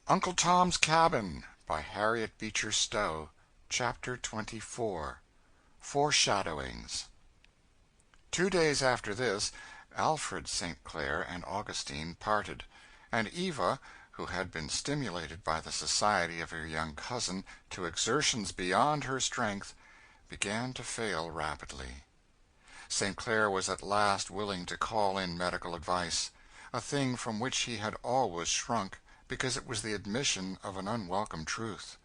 Uncle Tom's Cabin by Harriet Beecher Stowe. Chapter 24. Foreshadowings. 2 days after this, Alfred St. Clair and Augustine parted, and Eva, who had been stimulated by the society of her young cousin to exertions beyond her strength, began to fail rapidly. St. Clair was at last willing to call in medical advice, a thing from which he had always shrunk, because it was the admission of an unwelcome truth.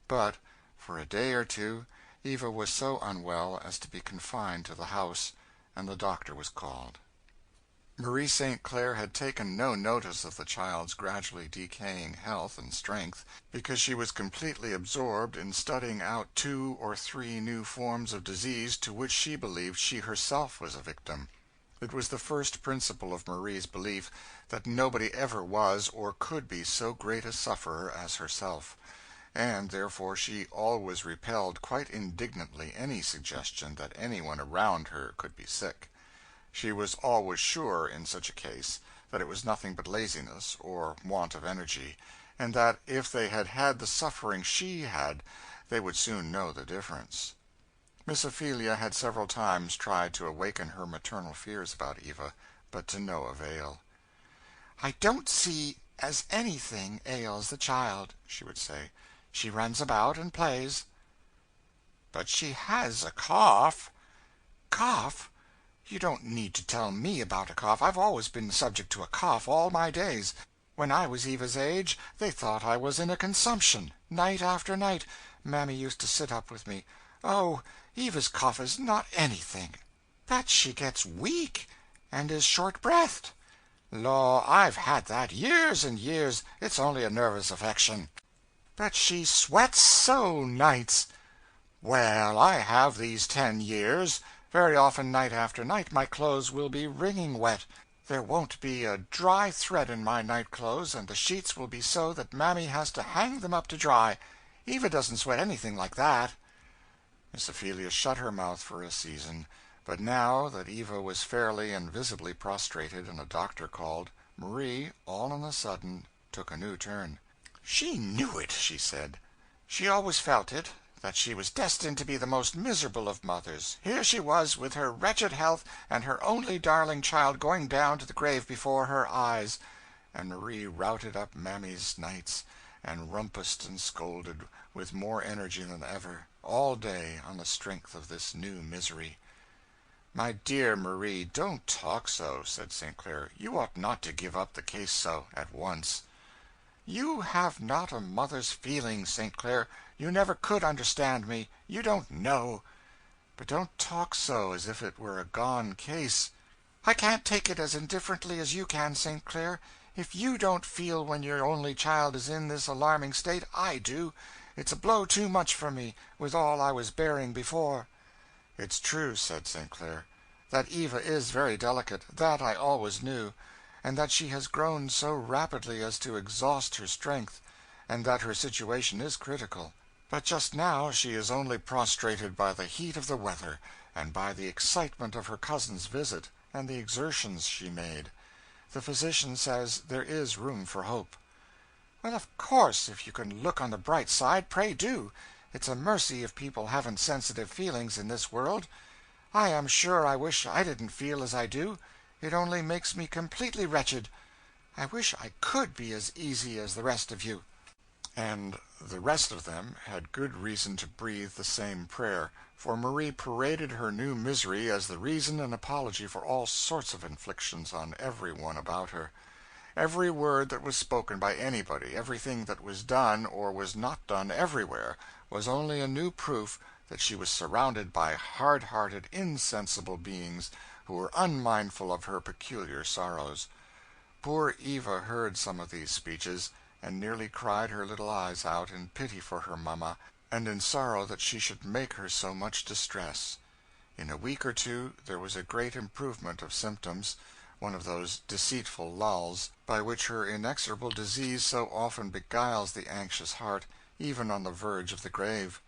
But, for a day or two, Eva was so unwell as to be confined to the house, and the doctor was called. Marie St. Clair had taken no notice of the child's gradually decaying health and strength, because she was completely absorbed in studying out 2 or 3 new forms of disease to which she believed she herself was a victim. It was the first principle of Marie's belief that nobody ever was or could be so great a sufferer as herself, and therefore she always repelled quite indignantly any suggestion that anyone around her could be sick. She was always sure, in such a case, that it was nothing but laziness, or want of energy, and that if they had had the suffering she had, they would soon know the difference. Miss Ophelia had several times tried to awaken her maternal fears about Eva, but to no avail. "I don't see as anything ails the child," she would say. "She runs about and plays." "But she has a cough." "Cough? You don't need to tell me about a cough. I've always been subject to a cough all my days. When I was Eva's age, they thought I was in a consumption. Night after night, Mammy used to sit up with me. Oh, Eva's cough is not anything. But she gets weak, and is short-breathed. Law, I've had that years and years. It's only a nervous affection. But she sweats so nights. Well, I have these 10 years. Very often, night after night, my clothes will be wringing wet. There won't be a dry thread in my night clothes, and the sheets will be so that Mammy has to hang them up to dry. Eva doesn't sweat anything like that." Miss Ophelia shut her mouth for a season, but now that Eva was fairly and visibly prostrated and a doctor called, Marie, all on a sudden, took a new turn. "She knew it," she said. "She always felt it, that she was destined to be the most miserable of mothers. Here she was, with her wretched health, and her only darling child going down to the grave before her eyes." And Marie routed up Mammy's nights, and rumpused and scolded with more energy than ever, all day, on the strength of this new misery. "My dear Marie, don't talk so," said St. Clair. "You ought not to give up the case so, at once." "You have not a mother's feeling, St. Clair. You never could understand me. You don't know. But don't talk so, as if it were a gone case. I can't take it as indifferently as you can, St. Clair. If you don't feel when your only child is in this alarming state, I do. It's a blow too much for me, with all I was bearing before." "It's true," said St. Clair, "that Eva is very delicate. That I always knew. And that she has grown so rapidly as to exhaust her strength, and that her situation is critical. But just now she is only prostrated by the heat of the weather, and by the excitement of her cousin's visit, and the exertions she made. The physician says there is room for hope." "Well, of course, if you can look on the bright side, pray do. It's a mercy if people haven't sensitive feelings in this world. I am sure I wish I didn't feel as I do. It only makes me completely wretched. I wish I could be as easy as the rest of you." And the rest of them had good reason to breathe the same prayer, for Marie paraded her new misery as the reason and apology for all sorts of inflictions on every one about her. Every word that was spoken by anybody, everything that was done or was not done everywhere, was only a new proof that she was surrounded by hard-hearted, insensible beings who were unmindful of her peculiar sorrows. Poor Eva heard some of these speeches, and nearly cried her little eyes out in pity for her mamma, and in sorrow that she should make her so much distress. In a week or two there was a great improvement of symptoms, one of those deceitful lulls by which her inexorable disease so often beguiles the anxious heart, even on the verge of the grave.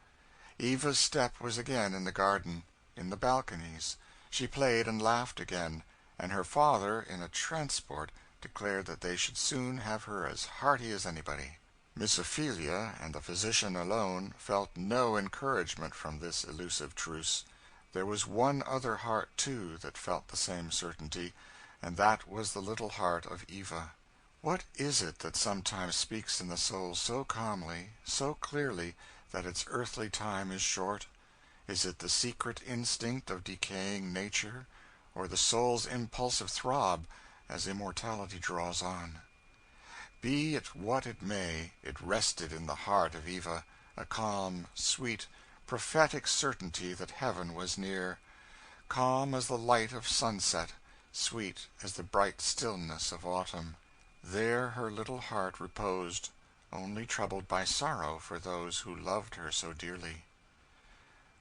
Eva's step was again in the garden, in the balconies. She played and laughed again, and her father, in a transport, declared that they should soon have her as hearty as anybody. Miss Ophelia and the physician alone felt no encouragement from this elusive truce. There was one other heart, too, that felt the same certainty, and that was the little heart of Eva. What is it that sometimes speaks in the soul so calmly, so clearly, that its earthly time is short? Is it the secret instinct of decaying nature, or the soul's impulsive throb as immortality draws on? Be it what it may, it rested in the heart of Eva, a calm, sweet, prophetic certainty that heaven was near, calm as the light of sunset, sweet as the bright stillness of autumn. There her little heart reposed, only troubled by sorrow for those who loved her so dearly.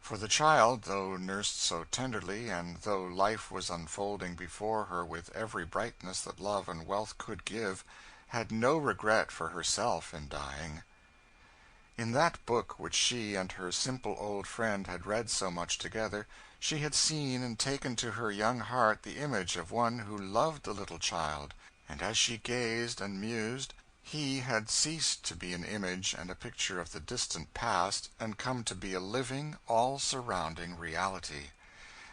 For the child, though nursed so tenderly, and though life was unfolding before her with every brightness that love and wealth could give, had no regret for herself in dying. In that book which she and her simple old friend had read so much together, she had seen and taken to her young heart the image of one who loved the little child, and as she gazed and mused, he had ceased to be an image and a picture of the distant past, and come to be a living, all-surrounding reality.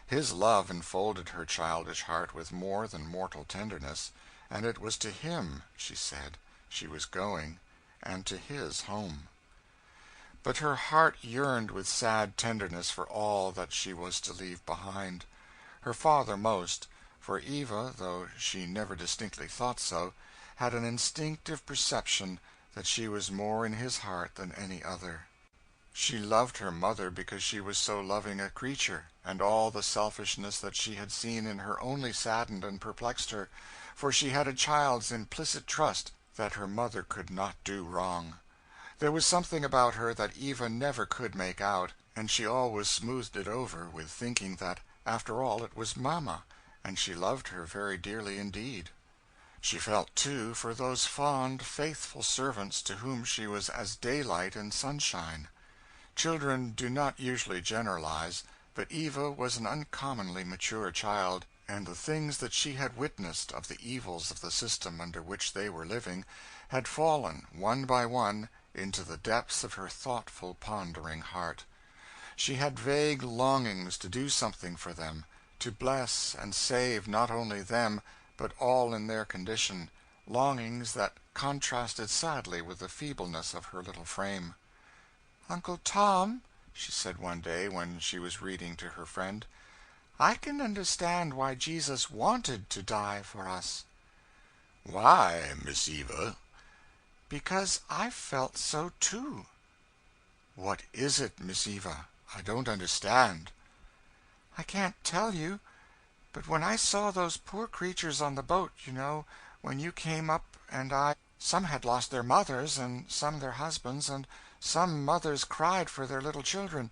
His love enfolded her childish heart with more than mortal tenderness, and it was to him, she said, she was going, and to his home. But her heart yearned with sad tenderness for all that she was to leave behind. Her father most, for Eva, though she never distinctly thought so, had an instinctive perception that she was more in his heart than any other. She loved her mother because she was so loving a creature, and all the selfishness that she had seen in her only saddened and perplexed her, for she had a child's implicit trust that her mother could not do wrong. There was something about her that Eva never could make out, and she always smoothed it over with thinking that, after all, it was Mamma, and she loved her very dearly indeed. She felt, too, for those fond, faithful servants to whom she was as daylight and sunshine. Children do not usually generalize, but Eva was an uncommonly mature child, and the things that she had witnessed of the evils of the system under which they were living had fallen, one by one, into the depths of her thoughtful, pondering heart. She had vague longings to do something for them, to bless and save not only them, but all in their condition, longings that contrasted sadly with the feebleness of her little frame. "Uncle Tom," she said one day when she was reading to her friend, "I can understand why Jesus wanted to die for us." "Why, Miss Eva?" "Because I felt so, too." "What is it, Miss Eva? I don't understand." "I can't tell you. But when I saw those poor creatures on the boat, when you came up, some had lost their mothers, and some their husbands, and some mothers cried for their little children,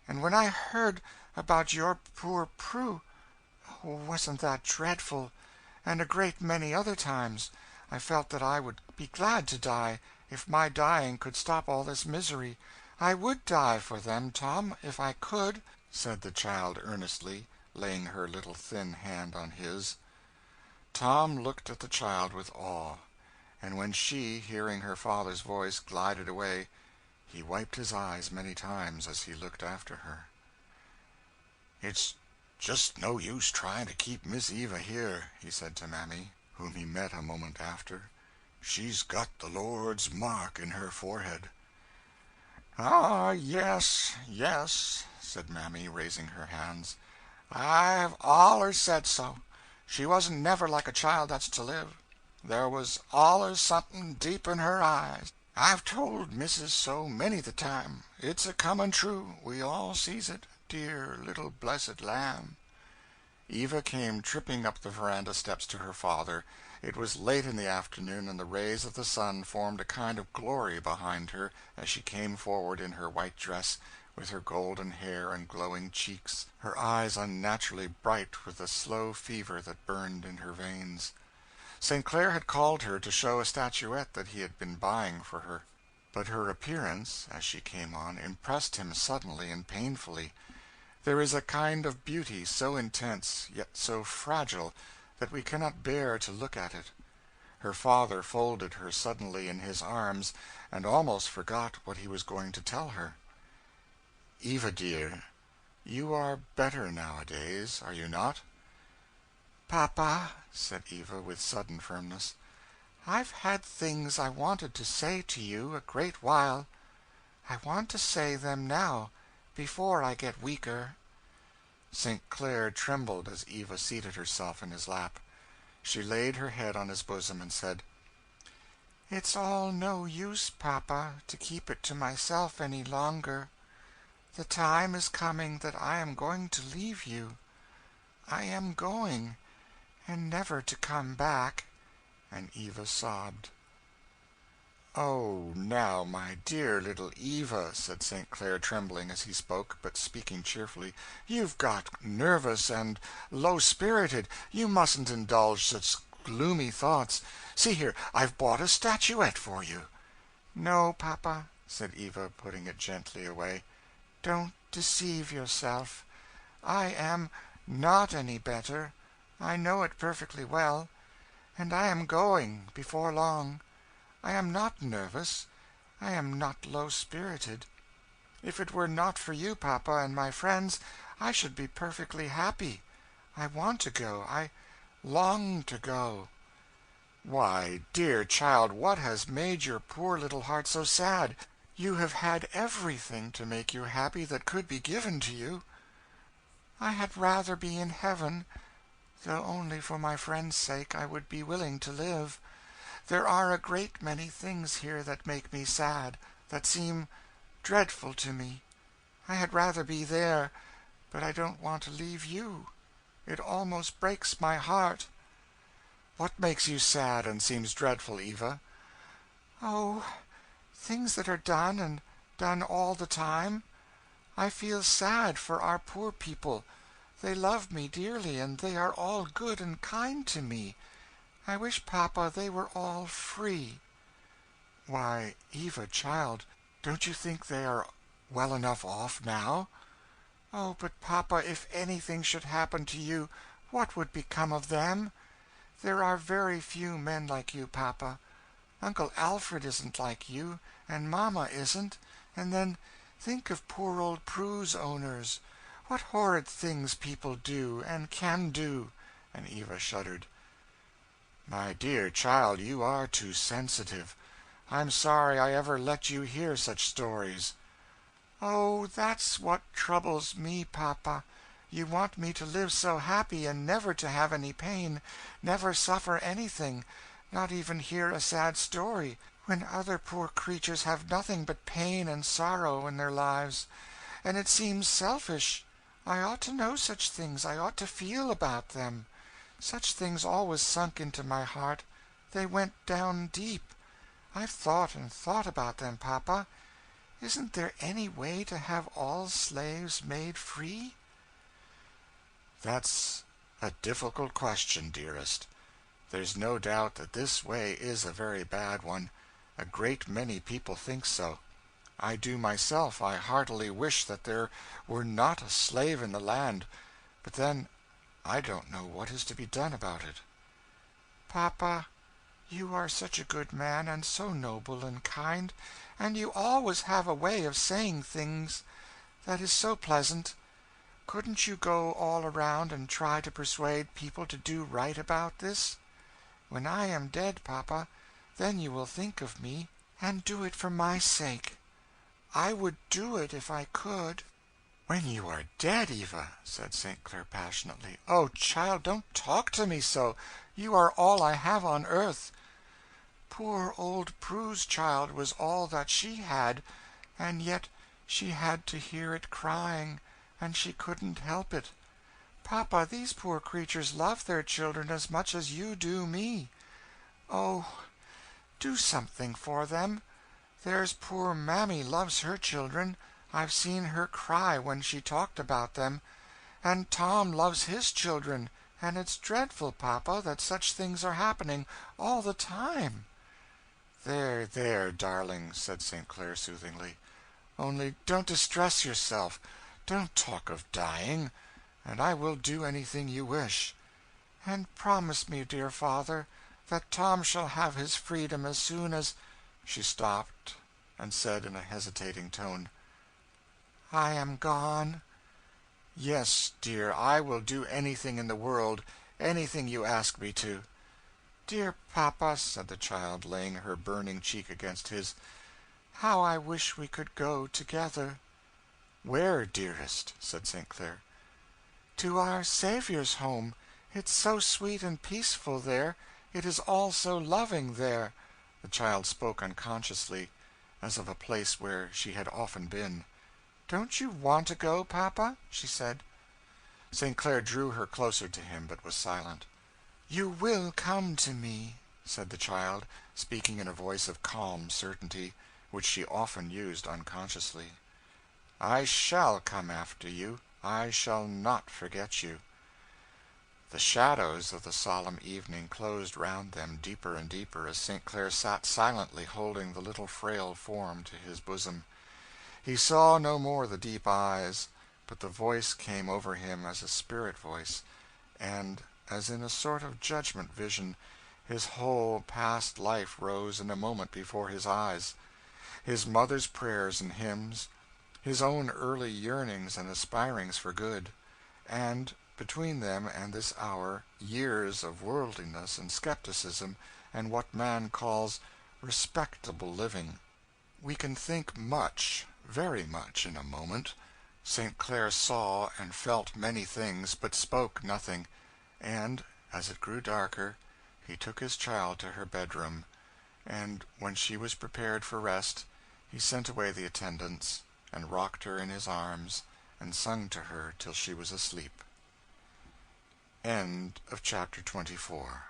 and when I heard about your poor Prue, oh, wasn't that dreadful? And a great many other times I felt that I would be glad to die, if my dying could stop all this misery. I would die for them, Tom, if I could," said the child earnestly, laying her little thin hand on his. Tom looked at the child with awe, and when she, hearing her father's voice, glided away, he wiped his eyes many times as he looked after her. "It's just no use trying to keep Miss Eva here," he said to Mammy, whom he met a moment after. "She's got the Lord's mark in her forehead." "Ah, yes, yes," said Mammy, raising her hands. "I've allers said so. She wasn't never like a child that's to live. There was allers something deep in her eyes. I've told Missis so many the time. It's a comin' true. We all sees it. Dear little blessed lamb." Eva came tripping up the veranda steps to her father. It was late in the afternoon, and the rays of the sun formed a kind of glory behind her as she came forward in her white dress, with her golden hair and glowing cheeks, her eyes unnaturally bright with the slow fever that burned in her veins. St. Clair had called her to show a statuette that he had been buying for her, but her appearance, as she came on, impressed him suddenly and painfully. There is a kind of beauty so intense, yet so fragile, that we cannot bear to look at it. Her father folded her suddenly in his arms, and almost forgot what he was going to tell her. "Eva, dear, you are better nowadays, are you not?" "Papa," said Eva, with sudden firmness, "I've had things I wanted to say to you a great while. I want to say them now, before I get weaker." St. Clair trembled as Eva seated herself in his lap. She laid her head on his bosom and said, "It's all no use, Papa, to keep it to myself any longer. The time is coming that I am going to leave you. I am going, and never to come back." And Eva sobbed. "Oh, now, my dear little Eva," said St. Clair, trembling as he spoke, but speaking cheerfully, "you've got nervous and low-spirited. You mustn't indulge such gloomy thoughts. See here, I've bought a statuette for you." "No, Papa," said Eva, putting it gently away. "Don't deceive yourself. I am not any better. I know it perfectly well. And I am going, before long. I am not nervous. I am not low-spirited. If it were not for you, Papa, and my friends, I should be perfectly happy. I want to go. I long to go." "Why, dear child, what has made your poor little heart so sad? You have had everything to make you happy that could be given to you." "I had rather be in heaven, though only for my friends' sake I would be willing to live. There are a great many things here that make me sad, that seem dreadful to me. I had rather be there, but I don't want to leave you. It almost breaks my heart." "What makes you sad and seems dreadful, Eva?" "Oh, things that are done, and done all the time. I feel sad for our poor people. They love me dearly, and they are all good and kind to me. I wish, Papa, they were all free." "Why, Eva, child, don't you think they are well enough off now?" "Oh, but Papa, if anything should happen to you, what would become of them? There are very few men like you, Papa. Uncle Alfred isn't like you, and Mamma isn't. And then think of poor old Prue's owners. What horrid things people do, and can do." And Eva shuddered. "My dear child, you are too sensitive. I'm sorry I ever let you hear such stories." "Oh, that's what troubles me, Papa. You want me to live so happy and never to have any pain, never suffer anything, not even hear a sad story, when other poor creatures have nothing but pain and sorrow in their lives. And it seems selfish. I ought to know such things. I ought to feel about them. Such things always sunk into my heart. They went down deep. I've thought and thought about them, Papa. Isn't there any way to have all slaves made free?" "That's a difficult question, dearest. There's no doubt that this way is a very bad one. A great many people think so. I do myself. I heartily wish that there were not a slave in the land. But then I don't know what is to be done about it." "Papa, you are such a good man, and so noble and kind, and you always have a way of saying things that is so pleasant. Couldn't you go all around and try to persuade people to do right about this? When I am dead, Papa, then you will think of me, and do it for my sake. I would do it if I could." "When you are dead, Eva," said St. Clair passionately. "Oh, child, don't talk to me so. You are all I have on earth. Poor old Prue's child was all that she had, and yet she had to hear it crying, and she couldn't help it. Papa, these poor creatures love their children as much as you do me. Oh, do something for them. There's poor Mammy loves her children. I've seen her cry when she talked about them. And Tom loves his children, and it's dreadful, Papa, that such things are happening all the time." "There, there, darling," said St. Clair soothingly. "Only don't distress yourself. Don't talk of dying, and I will do anything you wish." "And promise me, dear father, that Tom shall have his freedom as soon as—" She stopped, and said in a hesitating tone, "I am gone?" "Yes, dear, I will do anything in the world, anything you ask me to." "Dear papa," said the child, laying her burning cheek against his, "how I wish we could go together." "Where, dearest?" said St. Clair. "To our Saviour's home. It's so sweet and peaceful there. It is all so loving there." The child spoke unconsciously, as of a place where she had often been. "Don't you want to go, papa?" she said. St. Clair drew her closer to him, but was silent. "You will come to me," said the child, speaking in a voice of calm certainty, which she often used unconsciously. "I shall come after you. I shall not forget you." The shadows of the solemn evening closed round them deeper and deeper as St. Clair sat silently holding the little frail form to his bosom. He saw no more the deep eyes, but the voice came over him as a spirit voice, and, as in a sort of judgment vision, his whole past life rose in a moment before his eyes: his mother's prayers and hymns, his own early yearnings and aspirings for good, and, between them and this hour, years of worldliness and skepticism and what man calls respectable living. We can think much, very much, in a moment. St. Clair saw and felt many things, but spoke nothing, and, as it grew darker, he took his child to her bedroom, and, when she was prepared for rest, he sent away the attendants, and rocked her in his arms, and sung to her till she was asleep. End of chapter 24.